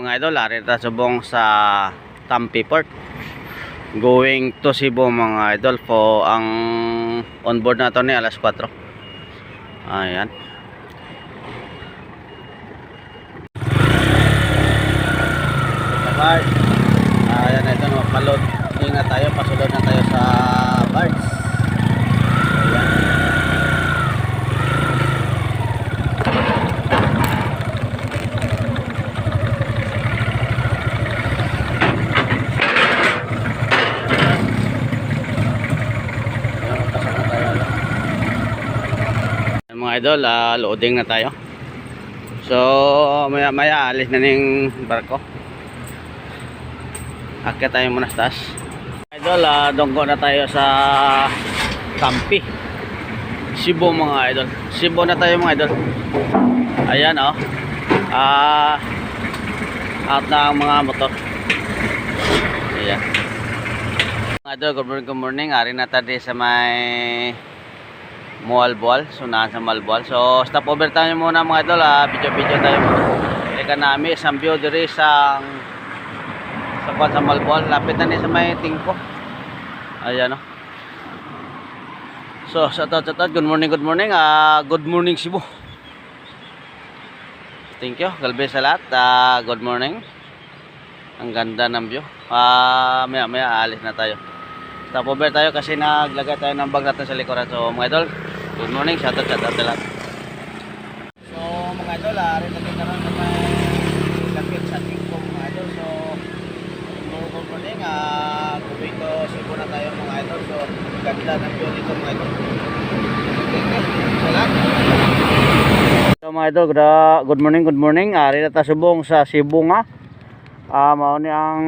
mga idol, ari ta subong sa Tampi Port going to Cebu mga idol po. Ang onboard na to ni alas 4. Ayan. Bard. Ayan na ito, palod. Ingat tayo, pasulod na tayo sa barge. Mga idol, loading na tayo. So maya maya alis na ng barko. Akyat tayo muna sa taas. Idol, dunggo na tayo sa Tampi, Cebu mga idol. Cebu na tayo mga idol. Ayan out na ang mga motor. Ayan mga idol, good morning. Ari na tayo sa may Mualboal, sunahan sa Mualboal. So stop over tayo muna mga idol, video tayo muna. Teka namin isang view diri sa Mualboal. Lapit na ni sa may tingko. Ayan So shout out, good morning. Good morning Cebu. Thank you, galbe sa lahat. Good morning. Ang ganda ng view. Maya alis na tayo. Stop over tayo kasi naglagay tayo ng bag natin sa likuran. So mga idol, good morning, shout out sa lahat. So mga idol, rin natin naman sa may lapit sa tingko mga idol. So good morning, going to Cebu na tayo mga idol. So ganda ng view dito mga idol. So mga idol, good morning. Rin na tayo subong sa Cebu nga. Mao ni ang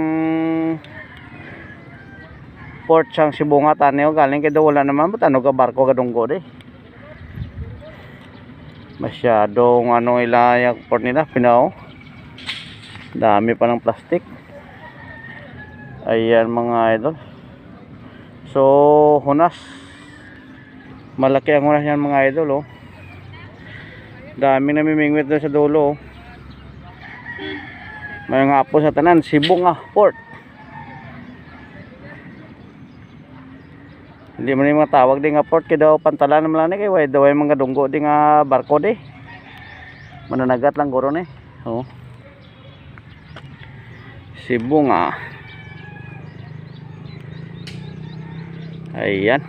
port sang Cebu nga taneo galing kay wala naman batano ka barko kadunggo di. Masyadong ilayak port nila pinaw. Dami pa ng plastic. Ayan mga idol. So hunas. Malaki ang hunas yan mga idol Dami namimingwit doon sa dulo May nga po sa tanan Cebu nga port. Hindi man yung mga tawag di nga port kaya daw pantalan naman lang kaya daw ay mga dunggo di nga barko di mananagat lang guro ni Cebu nga. Ayan.